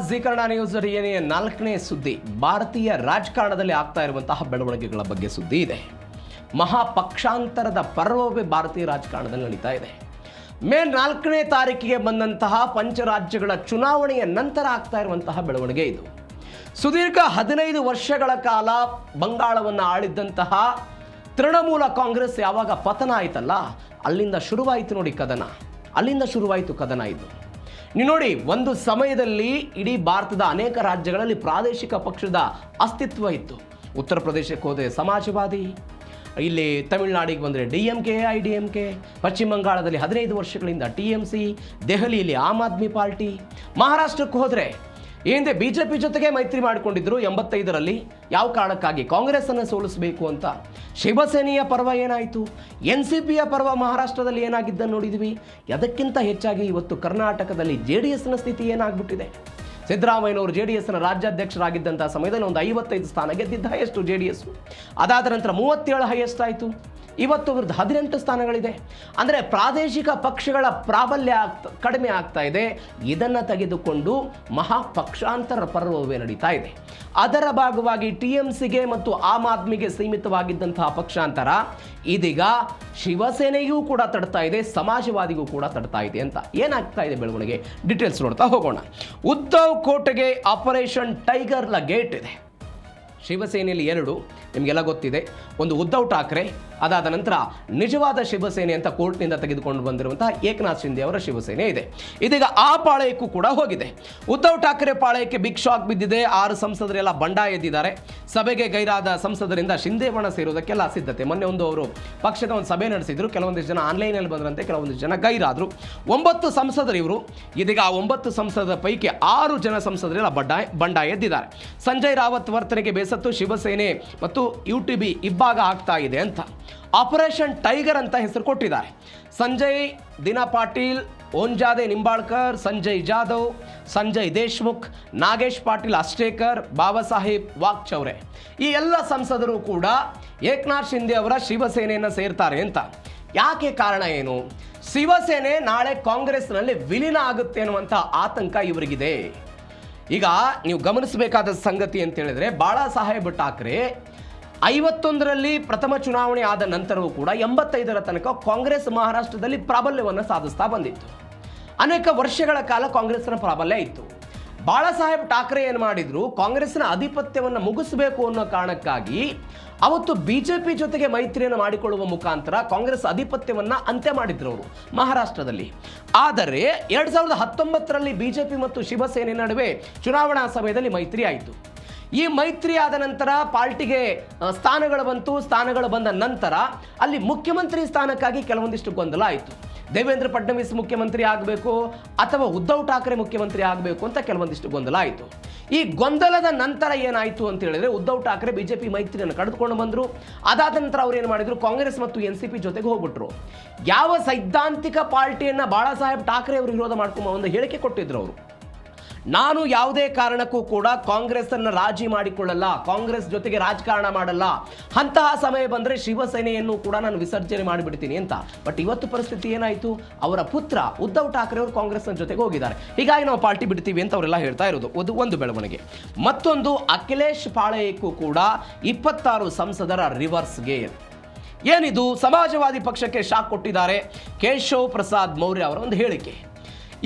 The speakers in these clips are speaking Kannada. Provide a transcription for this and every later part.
ಜಿ ಕನ್ನಡ ನ್ಯೂಸ್ ಏನೇ ನಾಲ್ಕನೇ ಸುದ್ದಿ ಭಾರತೀಯ ರಾಜಕಾರಣದಲ್ಲಿ ಆಗ್ತಾ ಇರುವಂತಹ ಬೆಳವಣಿಗೆಗಳ ಬಗ್ಗೆ ಸುದ್ದಿ ಇದೆ. ಮಹಾಪಕ್ಷಾಂತರದ ಪರ್ವವೇ ಭಾರತೀಯ ರಾಜಕಾರಣದಲ್ಲಿ ನಡೀತಾ ಇದೆ. ಮೇ 4ನೇ ತಾರೀಕಿಗೆ ಬಂದಂತಹ ಪಂಚರಾಜ್ಯಗಳ ಚುನಾವಣೆಯ ನಂತರ ಆಗ್ತಾ ಇರುವಂತಹ ಬೆಳವಣಿಗೆ ಇದು. ಸುದೀರ್ಘ 15 ವರ್ಷಗಳ ಕಾಲ ಬಂಗಾಳವನ್ನು ಆಳಿದ್ದಂತಹ ತೃಣಮೂಲ ಕಾಂಗ್ರೆಸ್ ಯಾವಾಗ ಪತನ ಆಯ್ತಲ್ಲ, ಅಲ್ಲಿಂದ ಶುರುವಾಯಿತು ನೋಡಿ ಕದನ. ಅಲ್ಲಿಂದ ಶುರುವಾಯಿತು ಕದನ ಇದು. ನೀವು ನೋಡಿ, ಒಂದು ಸಮಯದಲ್ಲಿ ಇಡೀ ಭಾರತದ ಅನೇಕ ರಾಜ್ಯಗಳಲ್ಲಿ ಪ್ರಾದೇಶಿಕ ಪಕ್ಷದ ಅಸ್ತಿತ್ವ ಇತ್ತು. ಉತ್ತರ ಪ್ರದೇಶಕ್ಕೆ ಹೋದರೆ ಸಮಾಜವಾದಿ, ಇಲ್ಲಿ ತಮಿಳುನಾಡಿಗೆ ಬಂದರೆ DMK, IDMK, ಪಶ್ಚಿಮ ಬಂಗಾಳದಲ್ಲಿ 15 ವರ್ಷಗಳಿಂದ TMC, ದೆಹಲಿಯಲ್ಲಿ ಆಮ್ ಆದ್ಮಿ ಪಾರ್ಟಿ, ಮಹಾರಾಷ್ಟ್ರಕ್ಕೆ ಹೋದರೆ ಈ ಹಿಂದೆ BJP ಜೊತೆಗೆ ಮೈತ್ರಿ ಮಾಡಿಕೊಂಡಿದ್ರು 85ರಲ್ಲಿ. ಯಾವ ಕಾರಣಕ್ಕಾಗಿ? ಕಾಂಗ್ರೆಸ್ಸನ್ನು ಸೋಲಿಸಬೇಕು ಅಂತ. ಶಿವಸೇನೆಯ ಪರ್ವ ಏನಾಯಿತು, NCPಯ ಪರ್ವ ಮಹಾರಾಷ್ಟ್ರದಲ್ಲಿ ಏನಾಗಿದ್ದನ್ನು ನೋಡಿದ್ವಿ. ಅದಕ್ಕಿಂತ ಹೆಚ್ಚಾಗಿ ಇವತ್ತು ಕರ್ನಾಟಕದಲ್ಲಿ JDSನ ಸ್ಥಿತಿ ಏನಾಗ್ಬಿಟ್ಟಿದೆ. ಸಿದ್ದರಾಮಯ್ಯನವರು JDSನ ರಾಜ್ಯಾಧ್ಯಕ್ಷರಾಗಿದ್ದಂಥ ಸಮಯದಲ್ಲಿ ಒಂದು 55 ಸ್ಥಾನ ಗೆದ್ದಿದ್ದ ಹೈಯೆಸ್ಟು JDS. ಅದಾದ ನಂತರ 37 ಹೈಯೆಸ್ಟ್ ಆಯಿತು. ಇವತ್ತು ಅವ್ರದ್ದು 18 ಸ್ಥಾನಗಳಿದೆ. ಅಂದರೆ ಪ್ರಾದೇಶಿಕ ಪಕ್ಷಗಳ ಪ್ರಾಬಲ್ಯ ಕಡಿಮೆ ಆಗ್ತಾ ಇದೆ. ಇದನ್ನು ತೆಗೆದುಕೊಂಡು ಮಹಾಪಕ್ಷಾಂತರ ಪರ್ವವೇ ನಡೀತಾ ಇದೆ. ಅದರ ಭಾಗವಾಗಿ TMCಗೆ ಮತ್ತು ಆಮ್ ಆದ್ಮಿಗೆ ಸೀಮಿತವಾಗಿದ್ದಂತಹ ಪಕ್ಷಾಂತರ ಇದೀಗ ಶಿವಸೇನೆಯೂ ಕೂಡ ತಡ್ತಾ ಇದೆ, ಸಮಾಜವಾದಿಗೂ ಕೂಡ ತಡ್ತಾ ಇದೆ ಅಂತ. ಏನಾಗ್ತಾ ಇದೆ ಬೆಳವಣಿಗೆ, ಡೀಟೇಲ್ಸ್ ನೋಡ್ತಾ ಹೋಗೋಣ. ಉದ್ಧವ್ ಕೋಟೆಗೆ ಆಪರೇಷನ್ ಟೈಗರ್ ಗೇಟ್ ಇದೆ. ಶಿವಸೇನೆಯಲ್ಲಿ 2 ನಿಮಗೆಲ್ಲ ಗೊತ್ತಿದೆ. ಒಂದು ಉದ್ಧವ್ ಠಾಕ್ರೆ, ಅದಾದ ನಂತರ ನಿಜವಾದ ಶಿವಸೇನೆ ಅಂತ ಕೋರ್ಟ್ನಿಂದ ತೆಗೆದುಕೊಂಡು ಬಂದಿರುವಂತಹ ಏಕನಾಥ್ ಶಿಂದೆ ಅವರ ಶಿವಸೇನೆ ಇದೆ. ಇದೀಗ ಆ ಪಾಳಯಕ್ಕೂ ಕೂಡ ಹೋಗಿದೆ. ಉದ್ಧವ್ ಠಾಕ್ರೆ ಪಾಳಯಕ್ಕೆ ಬಿಗ್ ಶಾಕ್ ಬಿದ್ದಿದೆ. 6 ಸಂಸದರೆಲ್ಲ ಬಂಡಾಯ ಎದ್ದಿದ್ದಾರೆ. ಸಭೆಗೆ ಗೈರಾದ ಸಂಸದರಿಂದ ಶಿಂದೆ ಬಣ ಸೇರೋದಕ್ಕೆಲ್ಲ ಸಿದ್ಧತೆ. ಮೊನ್ನೆ ಅವರು ಪಕ್ಷದ ಒಂದು ಸಭೆ ನಡೆಸಿದ್ರು. ಕೆಲವೊಂದಿಷ್ಟು ಜನ ಆನ್ಲೈನಲ್ಲಿ ಬಂದ್ರಂತೆ, ಕೆಲವೊಂದಿಷ್ಟು ಜನ ಗೈರಾದರು. 9 ಸಂಸದರು ಇವರು. ಇದೀಗ ಆ 9 ಸಂಸದರ ಪೈಕಿ 6 ಜನ ಸಂಸದರೆಲ್ಲ ಬಂಡಾಯ ಎದ್ದಿದ್ದಾರೆ. ಸಂಜಯ್ ರಾವತ್ ವರ್ತನೆಗೆ ಬೇಸತ್ತು ಶಿವಸೇನೆ ಮತ್ತು UTB ಇಬ್ಬಾಗ ಆಗ್ತಾ ಇದೆ ಅಂತ ಆಪರೇಷನ್ ಟೈಗರ್ ಅಂತ ಹೆಸರು ಕೊಟ್ಟಿದ್ದಾರೆ. ಸಂಜಯ್ ದಿನಾ ಪಾಟೀಲ್, ಓಂಜಾದೆ ನಿಂಬಾಳ್ಕರ್, ಸಂಜಯ್ ಜಾಧವ್, ಸಂಜಯ್ ದೇಶ್ಮುಖ್, ನಾಗೇಶ್ ಪಾಟೀಲ್ ಅಷ್ಟೇಕರ್, ಬಾಬಾ ಸಾಹೇಬ್ ವಾಕ್ಚೌರೆ, ಈ ಎಲ್ಲ ಸಂಸದರು ಕೂಡ ಏಕನಾಥ್ ಶಿಂದೆ ಅವರ ಶಿವಸೇನೆಯನ್ನು ಸೇರ್ತಾರೆ ಅಂತ. ಯಾಕೆ? ಕಾರಣ ಏನು? ಶಿವಸೇನೆ ನಾಳೆ ಕಾಂಗ್ರೆಸ್ನಲ್ಲಿ ವಿಲೀನ ಆಗುತ್ತೆ ಅನ್ನುವಂಥ ಆತಂಕ ಇವರಿಗಿದೆ. ಈಗ ನೀವು ಗಮನಿಸಬೇಕಾದ ಸಂಗತಿ ಅಂತ ಹೇಳಿದ್ರೆ, ಬಾಳಾ ಸಾಹೇಬ್ ಠಾಕ್ರೆ 51ರಲ್ಲಿ ಪ್ರಥಮ ಚುನಾವಣೆ ಆದ ನಂತರವೂ ಕೂಡ 85ರ ತನಕ ಕಾಂಗ್ರೆಸ್ ಮಹಾರಾಷ್ಟ್ರದಲ್ಲಿ ಪ್ರಾಬಲ್ಯವನ್ನು ಸಾಧಿಸ್ತಾ ಬಂದಿತ್ತು. ಅನೇಕ ವರ್ಷಗಳ ಕಾಲ ಕಾಂಗ್ರೆಸ್ನ ಪ್ರಾಬಲ್ಯ ಇತ್ತು. ಬಾಳಾ ಸಾಹೇಬ್ ಠಾಕ್ರೆ ಏನು ಮಾಡಿದ್ರು, ಕಾಂಗ್ರೆಸ್ನ ಆಧಿಪತ್ಯವನ್ನು ಮುಗಿಸಬೇಕು ಅನ್ನೋ ಕಾರಣಕ್ಕಾಗಿ ಅವತ್ತು BJP ಜೊತೆಗೆ ಮೈತ್ರಿಯನ್ನು ಮಾಡಿಕೊಳ್ಳುವ ಮುಖಾಂತರ ಕಾಂಗ್ರೆಸ್ ಆಧಿಪತ್ಯವನ್ನು ಅಂತ್ಯ ಮಾಡಿದ್ರು ಅವರು ಮಹಾರಾಷ್ಟ್ರದಲ್ಲಿ. ಆದರೆ 2019ರಲ್ಲಿ BJP ಮತ್ತು ಶಿವಸೇನೆ ನಡುವೆ ಚುನಾವಣಾ ಸಮಯದಲ್ಲಿ ಮೈತ್ರಿ ಆಯಿತು. ಈ ಮೈತ್ರಿ ಆದ ನಂತರ ಪಾರ್ಟಿಗೆ ಸ್ಥಾನಗಳು ಬಂತು. ಸ್ಥಾನಗಳು ಬಂದ ನಂತರ ಅಲ್ಲಿ ಮುಖ್ಯಮಂತ್ರಿ ಸ್ಥಾನಕ್ಕಾಗಿ ಕೆಲವೊಂದಿಷ್ಟು ಗೊಂದಲ ಆಯಿತು. ದೇವೇಂದ್ರ ಫಡ್ನವೀಸ್ ಮುಖ್ಯಮಂತ್ರಿ ಆಗಬೇಕು ಅಥವಾ ಉದ್ಧವ್ ಠಾಕ್ರೆ ಮುಖ್ಯಮಂತ್ರಿ ಆಗಬೇಕು ಅಂತ ಕೆಲವೊಂದಿಷ್ಟು ಗೊಂದಲ ಆಯಿತು. ಈ ಗೊಂದಲದ ನಂತರ ಏನಾಯಿತು ಅಂತ ಹೇಳಿದ್ರೆ, ಉದ್ಧವ್ ಠಾಕ್ರೆ BJP ಮೈತ್ರಿಯನ್ನು ಕಳೆದುಕೊಂಡು ಬಂದರು. ಅದಾದ ನಂತರ ಅವ್ರು ಏನು ಮಾಡಿದ್ರು, ಕಾಂಗ್ರೆಸ್ ಮತ್ತು NCP ಜೊತೆಗೆ ಹೋಗ್ಬಿಟ್ರು. ಯಾವ ಸೈದ್ಧಾಂತಿಕ ಪಾರ್ಟಿಯನ್ನು ಬಾಳಾ ಸಾಹೇಬ್ ಠಾಕ್ರೆ ಅವರು ವಿರೋಧ ಮಾಡ್ಕೊಂಬ ಒಂದು ಹೇಳಿಕೆ ಕೊಟ್ಟಿದ್ರು ಅವರು. ನಾನು ಯಾವುದೇ ಕಾರಣಕ್ಕೂ ಕೂಡ ಕಾಂಗ್ರೆಸ್ಸನ್ನು ರಾಜಿ ಮಾಡಿಕೊಳ್ಳಲ್ಲ, ಕಾಂಗ್ರೆಸ್ ಜೊತೆಗೆ ರಾಜಕಾರಣ ಮಾಡಲ್ಲ, ಅಂತಹ ಸಮಯ ಬಂದರೆ ಶಿವಸೇನೆಯನ್ನು ಕೂಡ ನಾನು ವಿಸರ್ಜನೆ ಮಾಡಿಬಿಡ್ತೀನಿ ಅಂತ. ಬಟ್ ಇವತ್ತು ಪರಿಸ್ಥಿತಿ ಏನಾಯಿತು, ಅವರ ಪುತ್ರ ಉದ್ಧವ್ ಠಾಕ್ರೆ ಅವರು ಕಾಂಗ್ರೆಸ್ನ ಜೊತೆಗೆ ಹೋಗಿದ್ದಾರೆ. ಹೀಗಾಗಿ ನಾವು ಪಾರ್ಟಿ ಬಿಡ್ತೀವಿ ಅಂತ ಅವರೆಲ್ಲ ಹೇಳ್ತಾ ಇರೋದು. ಒಂದು ಬೆಳವಣಿಗೆ. ಮತ್ತೊಂದು, ಅಖಿಲೇಶ್ ಪಾಳಯಕ್ಕೂ ಕೂಡ 26 ಸಂಸದರ ರಿವರ್ಸ್ ಗೇರ್. ಏನಿದು? ಸಮಾಜವಾದಿ ಪಕ್ಷಕ್ಕೆ ಶಾಕ್ ಕೊಟ್ಟಿದ್ದಾರೆ ಕೇಶವ್ ಪ್ರಸಾದ್ ಮೌರ್ಯ ಅವರ ಒಂದು ಹೇಳಿಕೆ.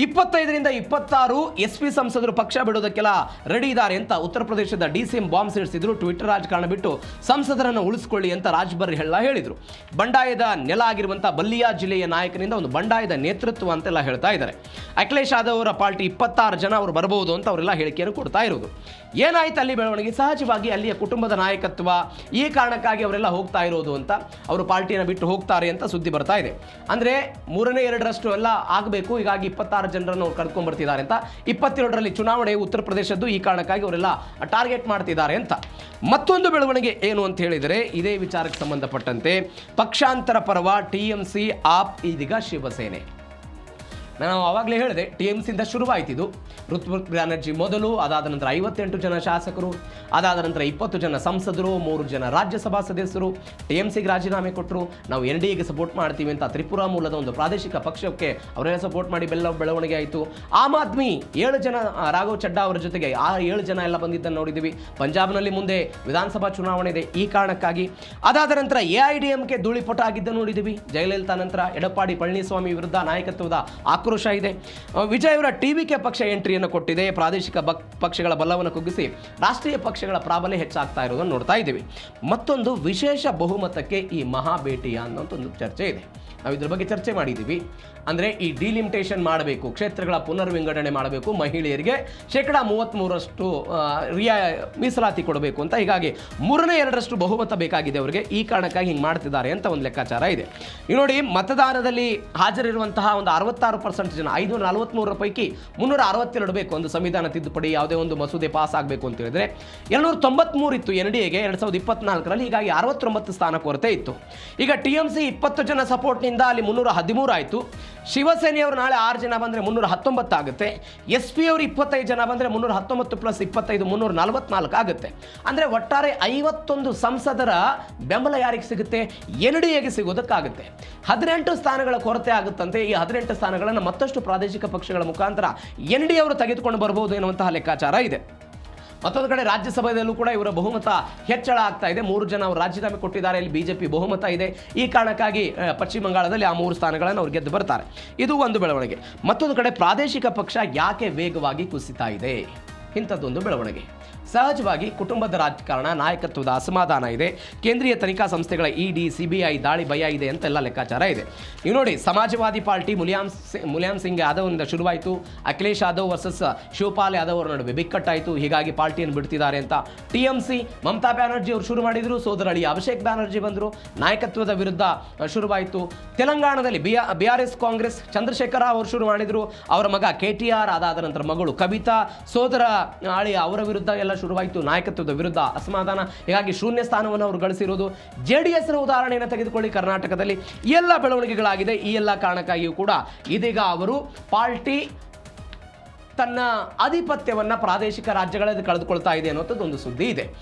25ರಿಂದ 26 SP ಸಂಸದರು ಪಕ್ಷ ಬಿಡೋದಕ್ಕೆಲ್ಲ ರೆಡಿ ಇದ್ದಾರೆ ಅಂತ ಉತ್ತರ ಪ್ರದೇಶದ DCM ಬಾಂಬ್ ಸಿಡಿಸಿದ್ರು. ಟ್ವಿಟರ್ ರಾಜಕಾರಣ ಬಿಟ್ಟು ಸಂಸದರನ್ನು ಉಳಿಸ್ಕೊಳ್ಳಿ ಅಂತ ರಾಜ್ಬರ್ ಹೇಳಿದ್ರು. ಬಂಡಾಯದ ನೆಲ ಆಗಿರುವಂಥ ಬಲ್ಲಿಯಾ ಜಿಲ್ಲೆಯ ನಾಯಕನಿಂದ ಒಂದು ಬಂಡಾಯದ ನೇತೃತ್ವ ಅಂತೆಲ್ಲ ಹೇಳ್ತಾ ಇದ್ದಾರೆ. ಅಖಿಲೇಶ್ ಯಾದವ್ ಅವರ ಪಾರ್ಟಿ 26 ಜನ ಅವರು ಬರಬಹುದು ಅಂತ ಅವರೆಲ್ಲ ಹೇಳಿಕೆಯನ್ನು ಕೊಡ್ತಾ ಇರೋದು. ಏನಾಯ್ತು ಅಲ್ಲಿ ಬೆಳವಣಿಗೆ? ಸಹಜವಾಗಿ ಅಲ್ಲಿಯ ಕುಟುಂಬದ ನಾಯಕತ್ವ, ಈ ಕಾರಣಕ್ಕಾಗಿ ಅವರೆಲ್ಲ ಹೋಗ್ತಾ ಇರೋದು ಅಂತ, ಅವರು ಪಾರ್ಟಿಯನ್ನು ಬಿಟ್ಟು ಹೋಗ್ತಾರೆ ಅಂತ ಸುದ್ದಿ ಬರ್ತಾ ಇದೆ. ಅಂದರೆ 3/2 ಎಲ್ಲ ಆಗಬೇಕು. ಹೀಗಾಗಿ 26 ಜನರನ್ನು ಅವ್ರು ಕರ್ಕೊಂಡು ಬರ್ತಿದ್ದಾರೆ ಅಂತ. 27ರಲ್ಲಿ ಚುನಾವಣೆ ಉತ್ತರ ಪ್ರದೇಶದ್ದು, ಈ ಕಾರಣಕ್ಕಾಗಿ ಅವರೆಲ್ಲ ಟಾರ್ಗೆಟ್ ಮಾಡ್ತಿದ್ದಾರೆ ಅಂತ. ಮತ್ತೊಂದು ಬೆಳವಣಿಗೆ ಏನು ಅಂತ ಹೇಳಿದರೆ, ಇದೇ ವಿಚಾರಕ್ಕೆ ಸಂಬಂಧಪಟ್ಟಂತೆ ಪಕ್ಷಾಂತರ ಪರ್ವ TMC, ಆಪ್, ಇದೀಗ ಶಿವಸೇನೆ. ನಾನು ಆವಾಗಲೇ ಹೇಳಿದೆ, TMCಯಿಂದ ಶುರುವಾಯಿತಿದು. ಋತ್ವಿಕ್ ಬ್ಯಾನರ್ಜಿ ಮೊದಲು, ಅದಾದ ನಂತರ 58 ಜನ ಶಾಸಕರು, ಅದಾದ ನಂತರ 20 ಜನ ಸಂಸದರು, 3 ಜನ ರಾಜ್ಯಸಭಾ ಸದಸ್ಯರು TMCಗೆ ರಾಜೀನಾಮೆ ಕೊಟ್ಟರು. ನಾವು NDAಗೆ ಸಪೋರ್ಟ್ ಮಾಡ್ತೀವಿ ಅಂತ ತ್ರಿಪುರಾ ಮೂಲದ ಒಂದು ಪ್ರಾದೇಶಿಕ ಪಕ್ಷಕ್ಕೆ ಅವರೆಲ್ಲ ಸಪೋರ್ಟ್ ಮಾಡಿ ಬೆಳವಣಿಗೆ ಆಯಿತು. ಆಮ್ ಆದ್ಮಿ 7 ಜನ, ರಾಘವ್ ಚಡ್ಡಾ ಅವರ ಜೊತೆಗೆ 7 ಜನ ಎಲ್ಲ ಬಂದಿದ್ದನ್ನು ನೋಡಿದ್ದೀವಿ. ಪಂಜಾಬ್ನಲ್ಲಿ ಮುಂದೆ ವಿಧಾನಸಭಾ ಚುನಾವಣೆ ಇದೆ, ಈ ಕಾರಣಕ್ಕಾಗಿ. ಅದಾದ ನಂತರ AIDMK ಧೂಳಿಪಟ ಆಗಿದ್ದ ನೋಡಿದ್ದೀವಿ. ಜಯಲಲಿತಾ ನಂತರ ಎಡಪ್ಪಾಡಿ ಪಳನಿಸ್ವಾಮಿ ವಿರುದ್ಧ ನಾಯಕತ್ವದ ಆಕ್ರೋಶ ಇದೆ. ವಿಜಯ್ ಅವರ TVK ಪಕ್ಷ ಎಂಟ್ರಿಯನ್ನು ಕೊಟ್ಟಿದೆ. ಪ್ರಾದೇಶಿಕ ಪಕ್ಷಗಳ ಬಲವನ್ನು ಕುಗ್ಗಿಸಿ ರಾಷ್ಟ್ರೀಯ ಪಕ್ಷಗಳ ಪ್ರಾಬಲ್ಯ ಹೆಚ್ಚಾಗ್ತಾ ಇರೋದನ್ನು ನೋಡ್ತಾ ಇದ್ದೀವಿ. ಮತ್ತೊಂದು ವಿಶೇಷ ಬಹುಮತಕ್ಕೆ ಈ ಮಹಾ ಭೇಟಿಯ ಅನ್ನೋಂಥ ಒಂದು ಚರ್ಚೆ ಇದೆ. ನಾವು ಇದ್ರ ಬಗ್ಗೆ ಚರ್ಚೆ ಮಾಡಿದ್ದೀವಿ. ಅಂದರೆ ಈ ಡಿಲಿಮಿಟೇಷನ್ ಮಾಡಬೇಕು, ಕ್ಷೇತ್ರಗಳ ಪುನರ್ವಿಂಗಡಣೆ ಮಾಡಬೇಕು, ಮಹಿಳೆಯರಿಗೆ 33% ಮೀಸಲಾತಿ ಕೊಡಬೇಕು ಅಂತ. ಹೀಗಾಗಿ 3/2 ಬಹುಮತ ಬೇಕಾಗಿದೆ ಅವರಿಗೆ. ಈ ಕಾರಣಕ್ಕಾಗಿ ಹಿಂಗೆ ಮಾಡ್ತಿದ್ದಾರೆ ಅಂತ ಒಂದು ಲೆಕ್ಕಾಚಾರ ಇದೆ. ಈಗ ನೋಡಿ, ಮತದಾನದಲ್ಲಿ ಹಾಜರಿರುವಂತಹ ಒಂದು 66% ಜನ, 543 ಪೈಕಿ 362 ಬೇಕು ಒಂದು ಸಂವಿಧಾನ ತಿದ್ದುಪಡಿ, ಯಾವುದೇ ಒಂದು ಮಸೂದೆ ಪಾಸ್ ಆಗಬೇಕು ಅಂತ ಹೇಳಿದ್ರೆ. 293 ಇತ್ತು NDAಗೆ 2024ರಲ್ಲಿ. ಹೀಗಾಗಿ 69 ಸ್ಥಾನ ಕೊರತೆ ಇತ್ತು. ಈಗ TMC 20 ಜನ ಸಪೋರ್ಟ್ನಿಂದ ಅಲ್ಲಿ 313 ಆಯಿತು. ಶಿವಸೇನೆಯವರು ನಾಳೆ 6 ಜನ ಬಂದರೆ 319 ಆಗುತ್ತೆ. SP ಅವರು 25 ಜನ ಬಂದರೆ 319 + 25 344 ಆಗುತ್ತೆ. ಅಂದರೆ ಒಟ್ಟಾರೆ 51 ಸಂಸದರ ಬೆಂಬಲ ಯಾರಿಗೆ ಸಿಗುತ್ತೆ? NDAಗೆ ಸಿಗೋದಕ್ಕಾಗುತ್ತೆ. 18 ಸ್ಥಾನಗಳ ಕೊರತೆ ಆಗುತ್ತಂತೆ. ಈ 18 ಸ್ಥಾನಗಳನ್ನು ಮತ್ತಷ್ಟು ಪ್ರಾದೇಶಿಕ ಪಕ್ಷಗಳ ಮುಖಾಂತರ NDA ಅವರು ತೆಗೆದುಕೊಂಡು ಬರಬಹುದು ಎನ್ನುವಂತಹ ಲೆಕ್ಕಾಚಾರ ಇದೆ. ಮತ್ತೊಂದು ಕಡೆ ರಾಜ್ಯಸಭೆಯಲ್ಲೂ ಕೂಡ ಇವರ ಬಹುಮತ ಹೆಚ್ಚಳ ಆಗ್ತಾ ಇದೆ. 3 ಜನ ಅವರು ರಾಜೀನಾಮೆ ಕೊಟ್ಟಿದ್ದಾರೆ. ಇಲ್ಲಿ BJP ಬಹುಮತ ಇದೆ. ಈ ಕಾರಣಕ್ಕಾಗಿ ಪಶ್ಚಿಮ ಬಂಗಾಳದಲ್ಲಿ ಆ 3 ಸ್ಥಾನಗಳನ್ನು ಅವ್ರು ಗೆದ್ದು ಬರ್ತಾರೆ. ಇದು ಒಂದು ಬೆಳವಣಿಗೆ. ಮತ್ತೊಂದು ಕಡೆ ಪ್ರಾದೇಶಿಕ ಪಕ್ಷ ಯಾಕೆ ವೇಗವಾಗಿ ಕುಸಿತಾ ಇದೆ? ಇಂಥದ್ದೊಂದು ಬೆಳವಣಿಗೆ. ಸಹಜವಾಗಿ ಕುಟುಂಬದ ರಾಜಕಾರಣ, ನಾಯಕತ್ವದ ಅಸಮಾಧಾನ ಇದೆ. ಕೇಂದ್ರೀಯ ತನಿಖಾ ಸಂಸ್ಥೆಗಳ ED, CBI ದಾಳಿ ಭಯ ಇದೆ ಅಂತೆಲ್ಲ ಲೆಕ್ಕಾಚಾರ ಇದೆ. ನೀವು ನೋಡಿ, ಸಮಾಜವಾದಿ ಪಾರ್ಟಿ ಮುಲಾಯಂ ಸಿಂಗ್ ಯಾದವ್ನಿಂದ ಶುರುವಾಯಿತು. ಅಖಿಲೇಶ್ ಯಾದವ್ ವರ್ಸಸ್ ಶಿವಪಾಲ್ ಯಾದವ್ ಅವರ ನಡುವೆ ಬಿಕ್ಕಟ್ಟಾಯಿತು. ಹೀಗಾಗಿ ಪಾರ್ಟಿಯನ್ನು ಬಿಡ್ತಿದ್ದಾರೆ ಅಂತ TMC, ಮಮತಾ ಬ್ಯಾನರ್ಜಿ ಅವರು ಶುರು ಮಾಡಿದರು. ಸೋದರಳಿ ಅಭಿಷೇಕ್ ಬ್ಯಾನರ್ಜಿ ಬಂದರು. ನಾಯಕತ್ವದ ವಿರುದ್ಧ ಶುರುವಾಯಿತು. ತೆಲಂಗಾಣದಲ್ಲಿ BRS ಕಾಂಗ್ರೆಸ್ ಚಂದ್ರಶೇಖರ ಅವರು ಶುರು ಮಾಡಿದರು. ಅವರ ಮಗ KTR, ಅದಾದ ನಂತರ ಮಗಳು ಕವಿತಾ, ಸೋದರ ಆಳಿ ಅವರ ವಿರುದ್ಧ ಎಲ್ಲ ಶುರುವಾಯಿತು. ನಾಯಕತ್ವದ ವಿರುದ್ಧ ಅಸಮಾಧಾನ. ಹೀಗಾಗಿ ಶೂನ್ಯ ಸ್ಥಾನವನ್ನು ಅವರು ಗಳಿಸಿರೋದು. JDSನ ಉದಾಹರಣೆಯನ್ನು ತೆಗೆದುಕೊಳ್ಳಿ. ಕರ್ನಾಟಕದಲ್ಲಿ ಎಲ್ಲ ಬೆಳವಣಿಗೆಗಳಾಗಿದೆ. ಈ ಎಲ್ಲ ಕಾರಣಕ್ಕಾಗಿಯೂ ಕೂಡ ಇದೀಗ ಅವರು ಪಾರ್ಟಿ ತನ್ನ ಆಧಿಪತ್ಯವನ್ನು ಪ್ರಾದೇಶಿಕ ರಾಜ್ಯಗಳಲ್ಲಿ ಕಳೆದುಕೊಳ್ತಾ ಇದೆ ಅನ್ನೋಂಥದ್ದು ಒಂದು ಸುದ್ದಿ ಇದೆ.